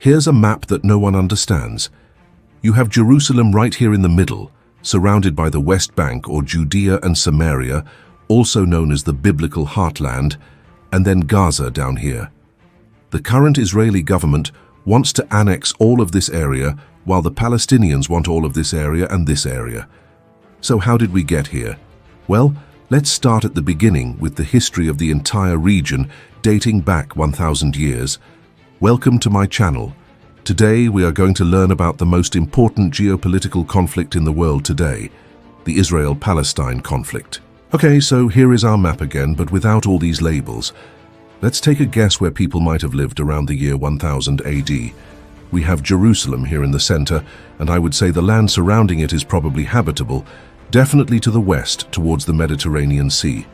Here's a map that no one understands. You have Jerusalem right here in the middle, surrounded by the West Bank or Judea and Samaria, also known as the biblical heartland, and then Gaza down here. The current Israeli government wants to annex all of this area, while the Palestinians want all of this area and this area. So how did we get here? Well, let's start at the beginning with the history of the entire region, dating back 1,000 years. Welcome to my channel. Today we are going to learn about the most important geopolitical conflict in the world today, the Israel-Palestine conflict. Okay, so here is our map again, but without all these labels. Let's take a guess where people might have lived around the year 1000 AD. We have Jerusalem here in the center, and I would say the land surrounding it is probably habitable, definitely to the west towards the Mediterranean Sea.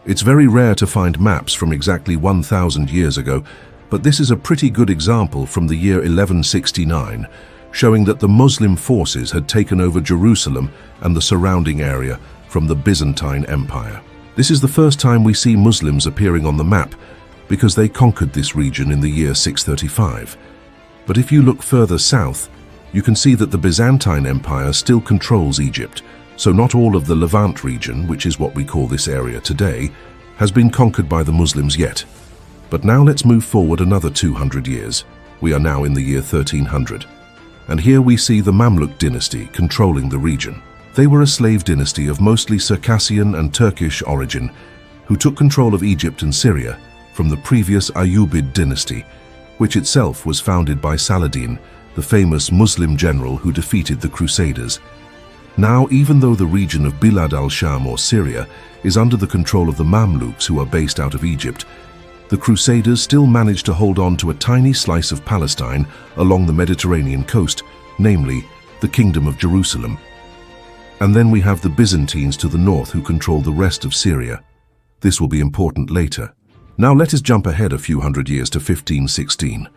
It's very rare to find maps from exactly 1,000 years ago, but this is a pretty good example from the year 1169, showing that the Muslim forces had taken over Jerusalem and the surrounding area from the Byzantine Empire. This is the first time we see Muslims appearing on the map because they conquered this region in the year 635. But if you look further south, you can see that the Byzantine Empire still controls Egypt, so not all of the Levant region, which is what we call this area today, has been conquered by the Muslims yet. But now let's move forward another 200 years. We are now in the year 1300. And here we see the Mamluk dynasty controlling the region. They were a slave dynasty of mostly Circassian and Turkish origin, who took control of Egypt and Syria from the previous Ayyubid dynasty, which itself was founded by Saladin, the famous Muslim general who defeated the Crusaders. Now, even though the region of Bilad al-Sham or Syria is under the control of the Mamluks, who are based out of Egypt, the Crusaders still managed to hold on to a tiny slice of Palestine along the Mediterranean coast, namely the Kingdom of Jerusalem. And then we have the Byzantines to the north who control the rest of Syria. This will be important later. Now let us jump ahead a few hundred years to 1516.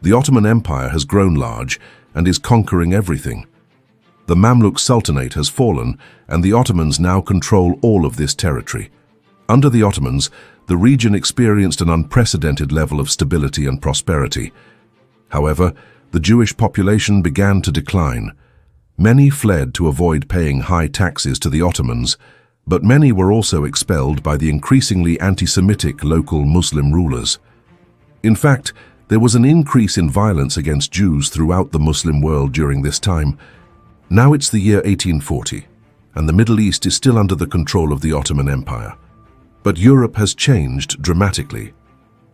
The Ottoman Empire has grown large and is conquering everything. The Mamluk Sultanate has fallen, and the Ottomans now control all of this territory. Under the Ottomans, the region experienced an unprecedented level of stability and prosperity. However, the Jewish population began to decline. Many fled to avoid paying high taxes to the Ottomans, but many were also expelled by the increasingly anti-Semitic local Muslim rulers. In fact, there was an increase in violence against Jews throughout the Muslim world during this time. Now it's the year 1840, and the Middle East is still under the control of the Ottoman Empire. But Europe has changed dramatically.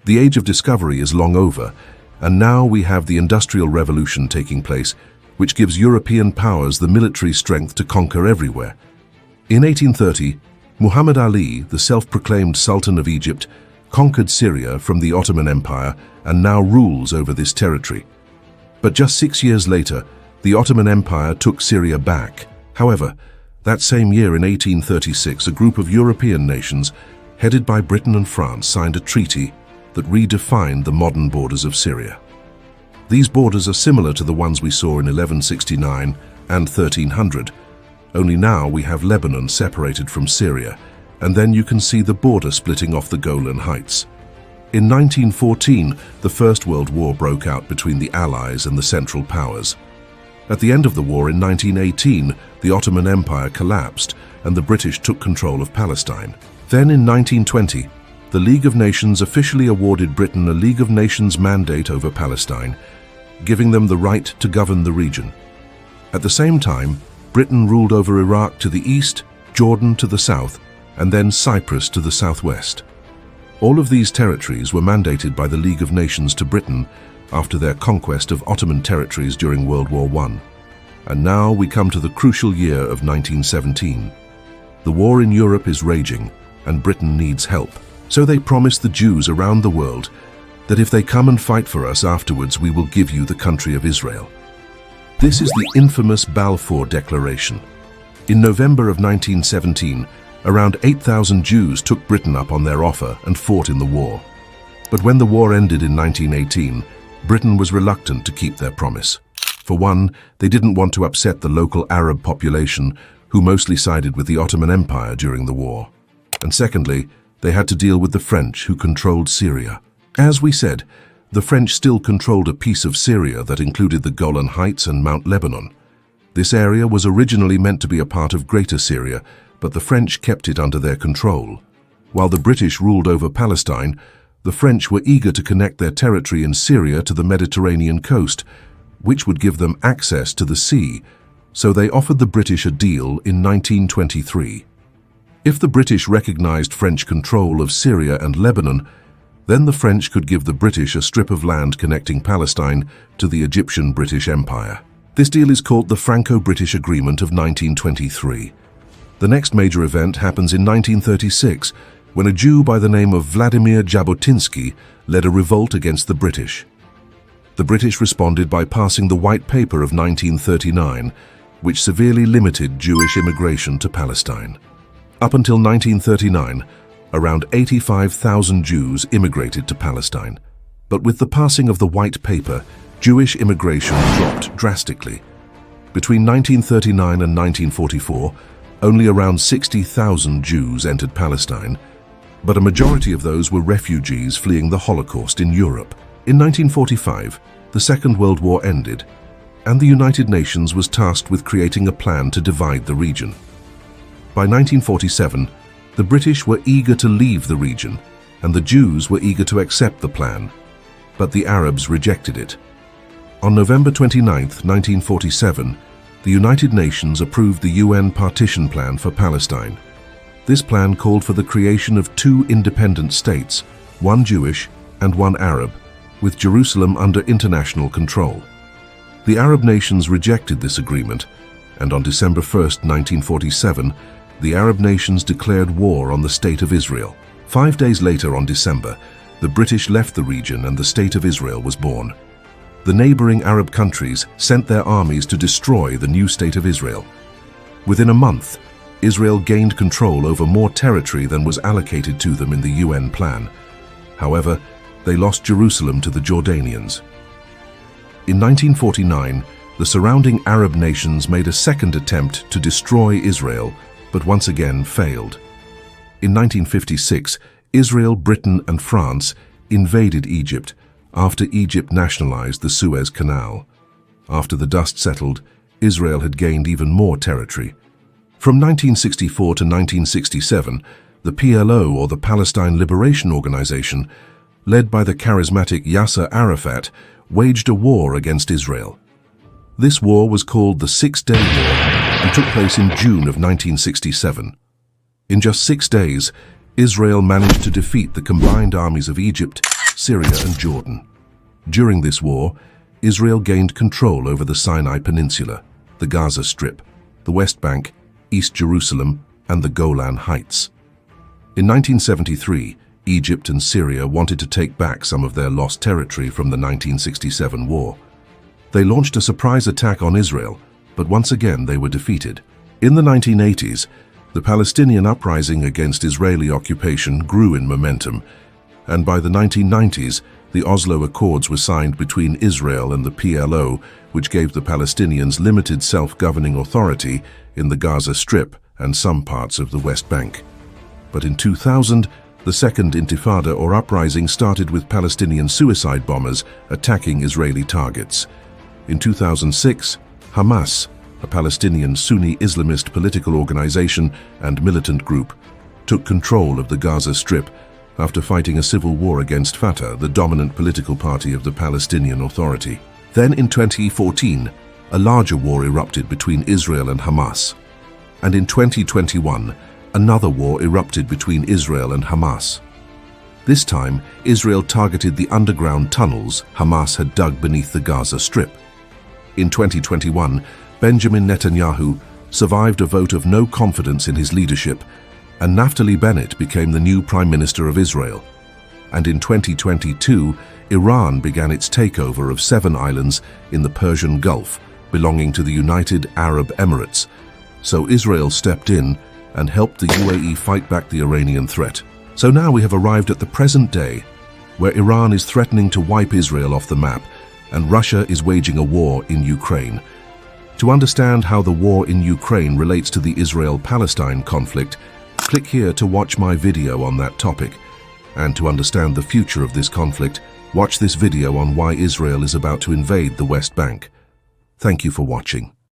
The age of discovery is long over, and now we have the Industrial Revolution taking place, which gives European powers the military strength to conquer everywhere. In 1830, Muhammad Ali, the self-proclaimed Sultan of Egypt, conquered Syria from the Ottoman Empire and now rules over this territory. But just 6 years later, the Ottoman Empire took Syria back. However, that same year in 1836, a group of European nations, headed by Britain and France, signed a treaty that redefined the modern borders of Syria. These borders are similar to the ones we saw in 1169 and 1300, only now we have Lebanon separated from Syria, and then you can see the border splitting off the Golan Heights. In 1914, the First World War broke out between the Allies and the Central Powers. At the end of the war in 1918, the Ottoman Empire collapsed and the British took control of Palestine. Then in 1920, the League of Nations officially awarded Britain a League of Nations mandate over Palestine, giving them the right to govern the region. At the same time, Britain ruled over Iraq to the east, Jordan to the south, and then Cyprus to the southwest. All of these territories were mandated by the League of Nations to Britain after their conquest of Ottoman territories during World War I. And now we come to the crucial year of 1917. The war in Europe is raging, and Britain needs help. So they promised the Jews around the world that if they come and fight for us afterwards, we will give you the country of Israel. This is the infamous Balfour Declaration. In November of 1917, around 8,000 Jews took Britain up on their offer and fought in the war. But when the war ended in 1918, Britain was reluctant to keep their promise. For one, they didn't want to upset the local Arab population, who mostly sided with the Ottoman Empire during the war. And secondly, they had to deal with the French, who controlled Syria. As we said, The French still controlled a piece of Syria that included the Golan Heights and Mount Lebanon. This area was originally meant to be a part of Greater Syria, but the French kept it under their control. While the British ruled over Palestine, the French were eager to connect their territory in Syria to the Mediterranean coast, which would give them access to the sea, so they offered the British a deal in 1923. If the British recognized French control of Syria and Lebanon, then the French could give the British a strip of land connecting Palestine to the Egyptian-British Empire. This deal is called the Franco-British Agreement of 1923. The next major event happens in 1936, when a Jew by the name of Vladimir Jabotinsky led a revolt against the British. The British responded by passing the White Paper of 1939, which severely limited Jewish immigration to Palestine. Up until 1939, around 85,000 Jews immigrated to Palestine. But with the passing of the White Paper, Jewish immigration dropped drastically. Between 1939 and 1944, only around 60,000 Jews entered Palestine, but a majority of those were refugees fleeing the Holocaust in Europe. In 1945, the Second World War ended, and the United Nations was tasked with creating a plan to divide the region. By 1947, the British were eager to leave the region, and the Jews were eager to accept the plan, but the Arabs rejected it. On November 29, 1947, the United Nations approved the UN Partition Plan for Palestine. This plan called for the creation of two independent states, one Jewish and one Arab, with Jerusalem under international control. The Arab nations rejected this agreement, and on December 1, 1947, the Arab nations declared war on the State of Israel. 5 days later, on December, the British left the region and the State of Israel was born. The neighboring Arab countries sent their armies to destroy the new State of Israel. Within a month, Israel gained control over more territory than was allocated to them in the UN plan. However, they lost Jerusalem to the Jordanians. In 1949, the surrounding Arab nations made a second attempt to destroy Israel, but once again failed. In 1956, Israel, Britain, and France invaded Egypt after Egypt nationalized the Suez Canal. After the dust settled, Israel had gained even more territory. From 1964 to 1967, the PLO, or the Palestine Liberation Organization, led by the charismatic Yasser Arafat, waged a war against Israel. This war was called the Six-Day War and took place in June of 1967. In just 6 days, Israel managed to defeat the combined armies of Egypt, Syria, and Jordan. During this war, Israel gained control over the Sinai Peninsula, the Gaza Strip, the West Bank, East Jerusalem, and the Golan Heights. In 1973, Egypt and Syria wanted to take back some of their lost territory from the 1967 war. They launched a surprise attack on Israel, but once again they were defeated. In the 1980s, the Palestinian uprising against Israeli occupation grew in momentum, and by the 1990s, the Oslo Accords were signed between Israel and the PLO, which gave the Palestinians limited self-governing authority in the Gaza Strip and some parts of the West Bank. But in 2000, the Second Intifada or uprising started with Palestinian suicide bombers attacking Israeli targets. In 2006, Hamas, a Palestinian Sunni Islamist political organization and militant group, took control of the Gaza Strip after fighting a civil war against Fatah, the dominant political party of the Palestinian Authority. Then in 2014, a larger war erupted between Israel and Hamas. And in 2021, another war erupted between Israel and Hamas. This time, Israel targeted the underground tunnels Hamas had dug beneath the Gaza Strip. In 2021, Benjamin Netanyahu survived a vote of no confidence in his leadership, and Naftali Bennett became the new Prime Minister of Israel. And in 2022, Iran began its takeover of 7 islands in the Persian Gulf, belonging to the United Arab Emirates. So Israel stepped in and helped the UAE fight back the Iranian threat. So now we have arrived at the present day, where Iran is threatening to wipe Israel off the map, and Russia is waging a war in Ukraine. To understand how the war in Ukraine relates to the Israel-Palestine conflict, click here to watch my video on that topic. And to understand the future of this conflict, Watch this video on why Israel is about to invade the West Bank. Thank you for watching.